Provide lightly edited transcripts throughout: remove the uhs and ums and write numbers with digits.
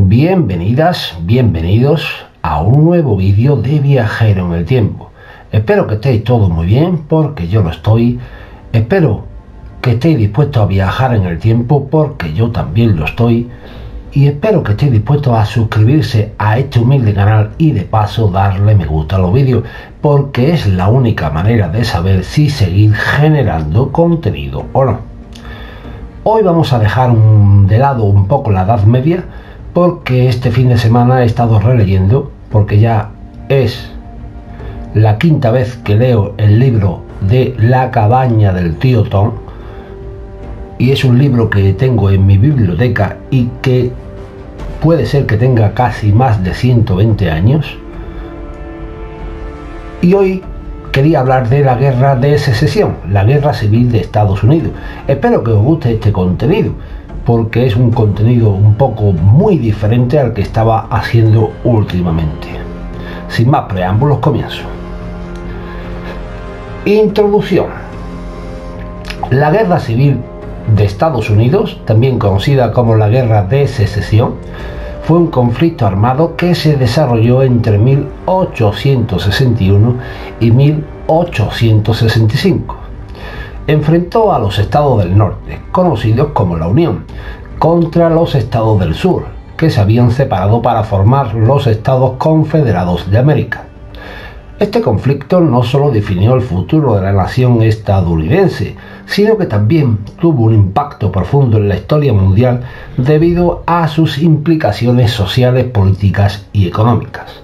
Bienvenidas, bienvenidos a un nuevo vídeo de Viajero en el Tiempo. Espero que estéis todos muy bien, porque yo lo estoy. Espero que estéis dispuestos a viajar en el tiempo, porque yo también lo estoy. Y espero que estéis dispuestos a suscribirse a este humilde canal y de paso darle me gusta a los vídeos, porque es la única manera de saber si seguir generando contenido o no. Hoy vamos a dejar de lado un poco la Edad Media, porque este fin de semana he estado releyendo, porque ya es la quinta vez que leo el libro de La cabaña del tío Tom, y es un libro que tengo en mi biblioteca y que puede ser que tenga casi más de 120 años. Y hoy quería hablar de la guerra de secesión, la guerra civil de Estados Unidos. Espero que os guste este contenido, porque es un contenido un poco muy diferente al que estaba haciendo últimamente. Sin más preámbulos, comienzo. Introducción. La guerra civil de Estados Unidos, también conocida como la guerra de secesión, fue un conflicto armado que se desarrolló entre 1861 y 1865. Enfrentó a los estados del norte, conocidos como la Unión, contra los estados del sur, que se habían separado para formar los Estados Confederados de América. Este conflicto no solo definió el futuro de la nación estadounidense, sino que también tuvo un impacto profundo en la historia mundial debido a sus implicaciones sociales, políticas y económicas.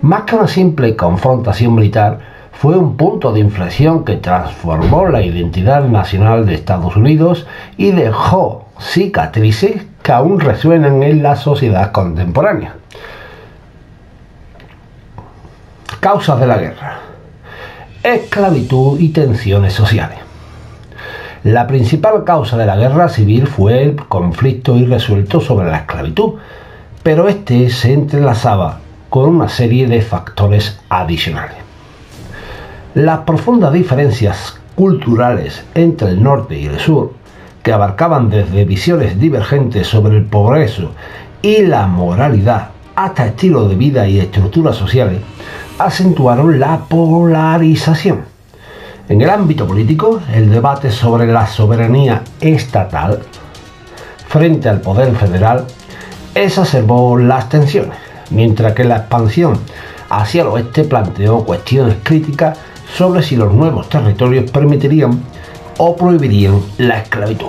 Más que una simple confrontación militar, fue un punto de inflexión que transformó la identidad nacional de Estados Unidos y dejó cicatrices que aún resuenan en la sociedad contemporánea. Causas de la guerra: esclavitud y tensiones sociales. La principal causa de la guerra civil fue el conflicto irresuelto sobre la esclavitud, pero este se entrelazaba con una serie de factores adicionales. Las profundas diferencias culturales entre el norte y el sur, que abarcaban desde visiones divergentes sobre el progreso y la moralidad hasta estilos de vida y estructuras sociales, acentuaron la polarización. En el ámbito político, el debate sobre la soberanía estatal frente al poder federal exacerbó las tensiones, mientras que la expansión hacia el oeste planteó cuestiones críticas sobre si los nuevos territorios permitirían o prohibirían la esclavitud,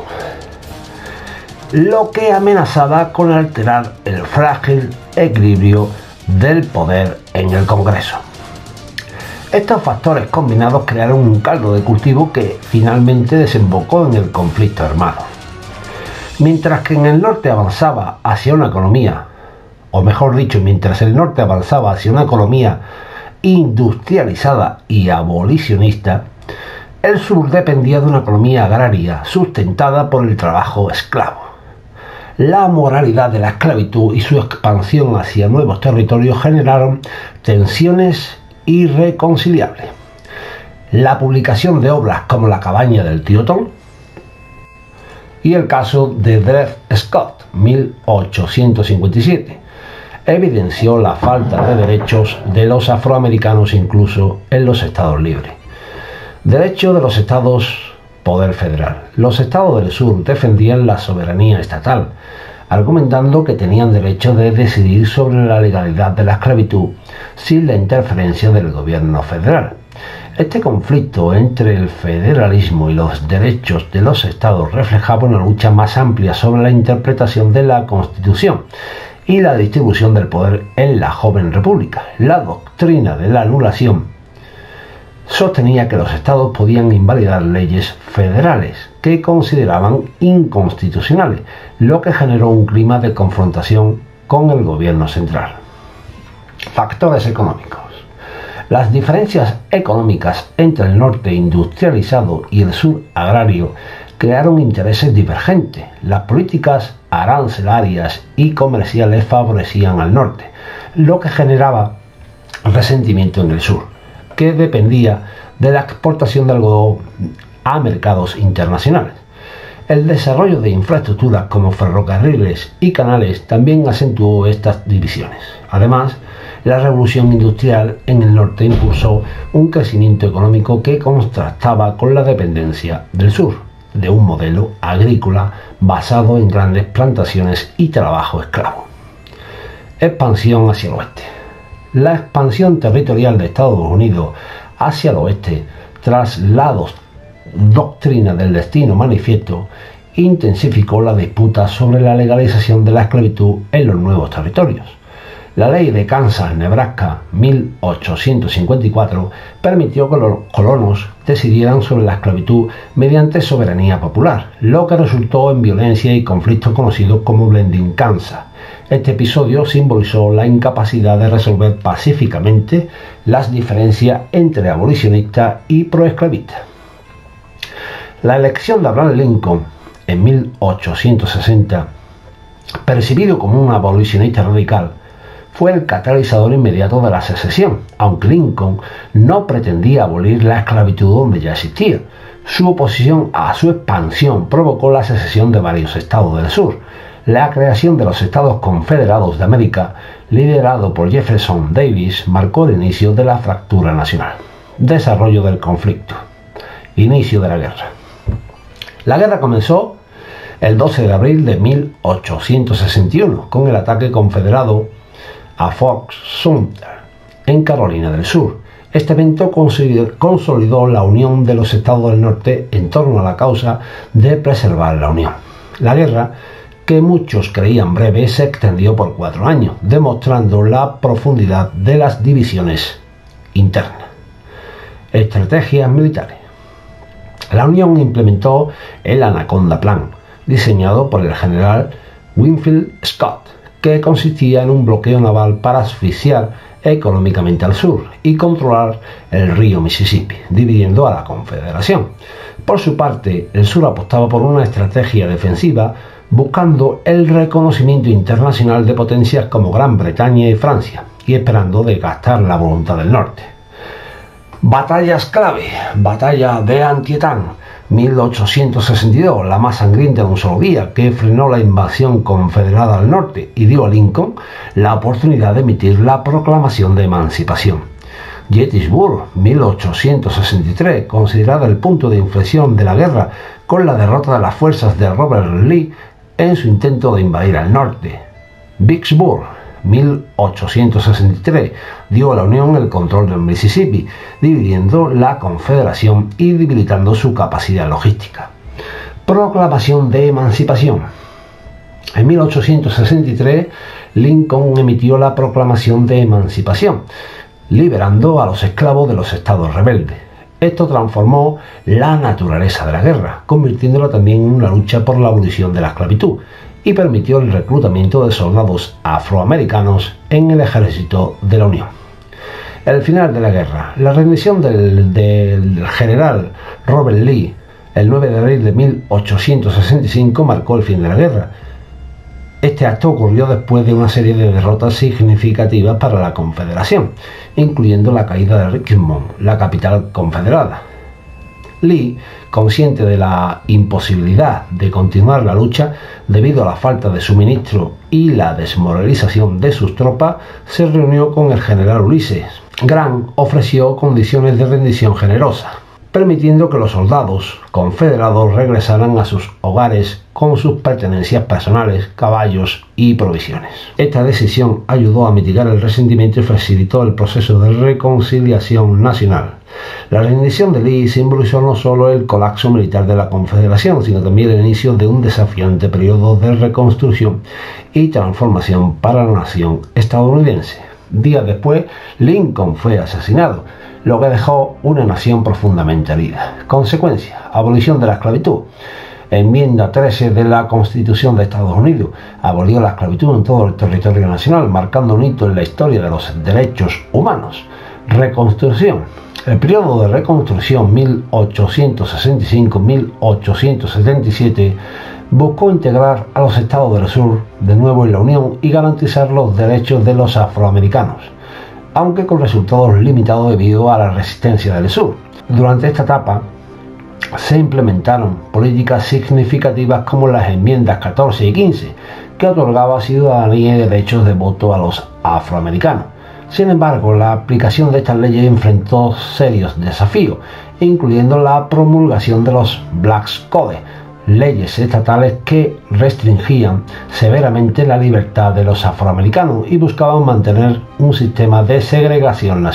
lo que amenazaba con alterar el frágil equilibrio del poder en el Congreso. Estos factores combinados crearon un caldo de cultivo que finalmente desembocó en el conflicto armado. Mientras que en el norte avanzaba hacia una economía, o mejor dicho, mientras el norte avanzaba hacia una economía industrializada y abolicionista, el sur dependía de una economía agraria sustentada por el trabajo esclavo. La moralidad de la esclavitud y su expansión hacia nuevos territorios generaron tensiones irreconciliables. La publicación de obras como La cabaña del tío Tom y el caso de Dred Scott, 1857, evidenció la falta de derechos de los afroamericanos incluso en los estados libres. Derecho de los estados, poder federal. Los estados del sur defendían la soberanía estatal, argumentando que tenían derecho de decidir sobre la legalidad de la esclavitud sin la interferencia del gobierno federal. Este conflicto entre el federalismo y los derechos de los estados reflejaba una lucha más amplia sobre la interpretación de la Constitución y la distribución del poder en la joven república. La doctrina de la anulación sostenía que los estados podían invalidar leyes federales que consideraban inconstitucionales, lo que generó un clima de confrontación con el gobierno central. Factores económicos. Las diferencias económicas entre el norte industrializado y el sur agrario crearon intereses divergentes. Las políticas arancelarias y comerciales favorecían al norte, lo que generaba resentimiento en el sur, que dependía de la exportación de algodón a mercados internacionales. El desarrollo de infraestructuras como ferrocarriles y canales también acentuó estas divisiones. Además, la revolución industrial en el norte impulsó un crecimiento económico que contrastaba con la dependencia del sur, de un modelo agrícola basado en grandes plantaciones y trabajo esclavo. Expansión hacia el oeste. La expansión territorial de Estados Unidos hacia el oeste, tras la doctrina del destino manifiesto, intensificó la disputa sobre la legalización de la esclavitud en los nuevos territorios. La ley de Kansas-Nebraska 1854 permitió que los colonos decidieran sobre la esclavitud mediante soberanía popular, lo que resultó en violencia y conflictos conocidos como Blending Kansas. Este episodio simbolizó la incapacidad de resolver pacíficamente las diferencias entre abolicionistas y proesclavistas. La elección de Abraham Lincoln en 1860, percibido como un abolicionista radical, fue el catalizador inmediato de la secesión, aunque Lincoln no pretendía abolir la esclavitud donde ya existía. Su oposición a su expansión provocó la secesión de varios estados del sur. La creación de los Estados Confederados de América, liderado por Jefferson Davis, marcó el inicio de la fractura nacional. Desarrollo del conflicto. Inicio de la guerra. La guerra comenzó el 12 de abril de 1861 con el ataque confederado a Fort Sumter, en Carolina del Sur. Este evento consolidó la unión de los estados del norte en torno a la causa de preservar la unión. La guerra, que muchos creían breve, se extendió por 4 años, demostrando la profundidad de las divisiones internas. Estrategias militares. La Unión implementó el Anaconda Plan, diseñado por el general Winfield Scott, que consistía en un bloqueo naval para asfixiar económicamente al sur y controlar el río Mississippi, dividiendo a la Confederación. Por su parte, el sur apostaba por una estrategia defensiva, buscando el reconocimiento internacional de potencias como Gran Bretaña y Francia, y esperando desgastar la voluntad del norte. Batallas clave. Batalla de Antietam, 1862, la más sangrienta de un solo día, que frenó la invasión confederada al norte y dio a Lincoln la oportunidad de emitir la proclamación de emancipación. Gettysburg, 1863, considerada el punto de inflexión de la guerra con la derrota de las fuerzas de Robert Lee en su intento de invadir al norte. Vicksburg, 1863, dio a la Unión el control del Mississippi, dividiendo la Confederación y debilitando su capacidad logística. Proclamación de emancipación. En 1863, Lincoln emitió la Proclamación de Emancipación, liberando a los esclavos de los estados rebeldes. Esto transformó la naturaleza de la guerra, convirtiéndola también en una lucha por la abolición de la esclavitud, y permitió el reclutamiento de soldados afroamericanos en el ejército de la Unión. El final de la guerra. La rendición del general Robert Lee el 9 de abril de 1865 marcó el fin de la guerra. Este acto ocurrió después de una serie de derrotas significativas para la Confederación, incluyendo la caída de Richmond, la capital confederada. Lee, consciente de la imposibilidad de continuar la lucha debido a la falta de suministro y la desmoralización de sus tropas, se reunió con el general Ulysses Grant. Ofreció condiciones de rendición generosas, permitiendo que los soldados confederados regresaran a sus hogares con sus pertenencias personales, caballos y provisiones. Esta decisión ayudó a mitigar el resentimiento y facilitó el proceso de reconciliación nacional. La rendición de Lee simbolizó no solo el colapso militar de la Confederación, sino también el inicio de un desafiante periodo de reconstrucción y transformación para la nación estadounidense. Días después, Lincoln fue asesinado, lo que dejó una nación profundamente herida. Consecuencia: abolición de la esclavitud. Enmienda 13 de la Constitución de Estados Unidos abolió la esclavitud en todo el territorio nacional, marcando un hito en la historia de los derechos humanos. Reconstrucción. El periodo de reconstrucción 1865-1877 buscó integrar a los estados del sur de nuevo en la Unión y garantizar los derechos de los afroamericanos, aunque con resultados limitados debido a la resistencia del sur. Durante esta etapa, se implementaron políticas significativas como las enmiendas 14 y 15, que otorgaba ciudadanía y derechos de voto a los afroamericanos. Sin embargo, la aplicación de estas leyes enfrentó serios desafíos, incluyendo la promulgación de los Black Codes, leyes estatales que restringían severamente la libertad de los afroamericanos y buscaban mantener un sistema de segregación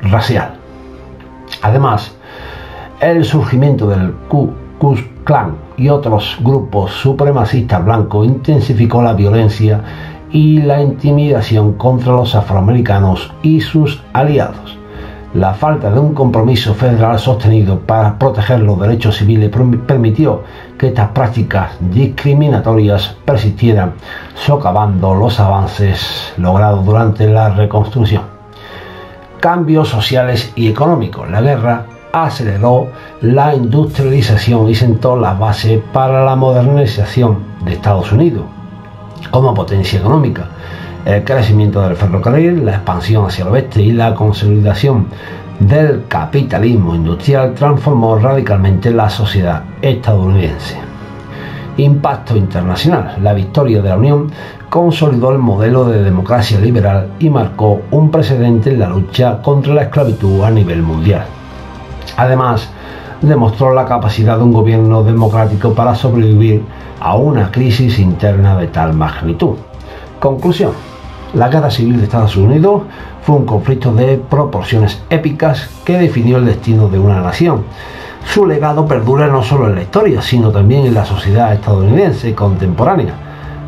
racial. Además, el surgimiento del Ku Klux Klan y otros grupos supremacistas blancos intensificó la violencia y la intimidación contra los afroamericanos y sus aliados. La falta de un compromiso federal sostenido para proteger los derechos civiles permitió que estas prácticas discriminatorias persistieran, socavando los avances logrados durante la reconstrucción. Cambios sociales y económicos. La guerra aceleró la industrialización y sentó las bases para la modernización de Estados Unidos como potencia económica. El crecimiento del ferrocarril, la expansión hacia el oeste y la consolidación del capitalismo industrial transformó radicalmente la sociedad estadounidense. Impacto internacional. La victoria de la Unión consolidó el modelo de democracia liberal y marcó un precedente en la lucha contra la esclavitud a nivel mundial. Además, demostró la capacidad de un gobierno democrático para sobrevivir a una crisis interna de tal magnitud. Conclusión. La Guerra Civil de Estados Unidos fue un conflicto de proporciones épicas que definió el destino de una nación. Su legado perdura no solo en la historia, sino también en la sociedad estadounidense contemporánea.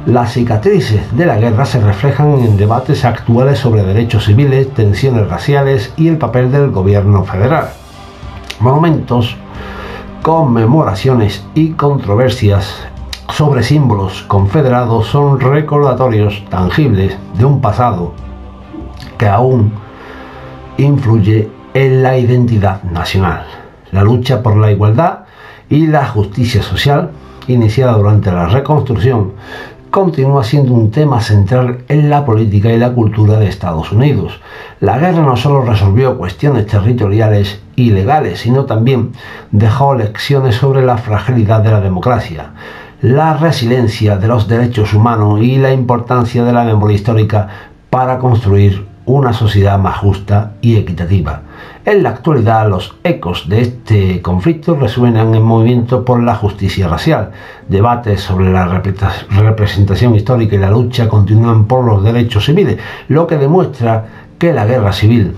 Las cicatrices de la guerra se reflejan en debates actuales sobre derechos civiles, tensiones raciales y el papel del gobierno federal. Monumentos, conmemoraciones y controversias sobre símbolos confederados son recordatorios tangibles de un pasado que aún influye en la identidad nacional. La lucha por la igualdad y la justicia social, iniciada durante la reconstrucción, continúa siendo un tema central en la política y la cultura de Estados Unidos. La guerra no solo resolvió cuestiones territoriales y legales, sino también dejó lecciones sobre la fragilidad de la democracia, la resiliencia de los derechos humanos y la importancia de la memoria histórica para construir una sociedad más justa y equitativa. En la actualidad, los ecos de este conflicto resuenan en movimientos por la justicia racial, debates sobre la representación histórica y la lucha continúan por los derechos civiles, lo que demuestra que la guerra civil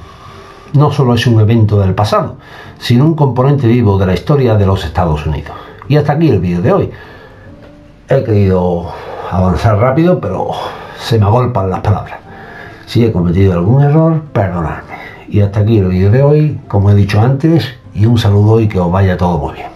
no solo es un evento del pasado, sino un componente vivo de la historia de los Estados Unidos. Y hasta aquí el vídeo de hoy. He querido avanzar rápido, pero se me agolpan las palabras. Si he cometido algún error, perdonadme. Y hasta aquí el vídeo de hoy, como he dicho antes, y un saludo y que os vaya todo muy bien.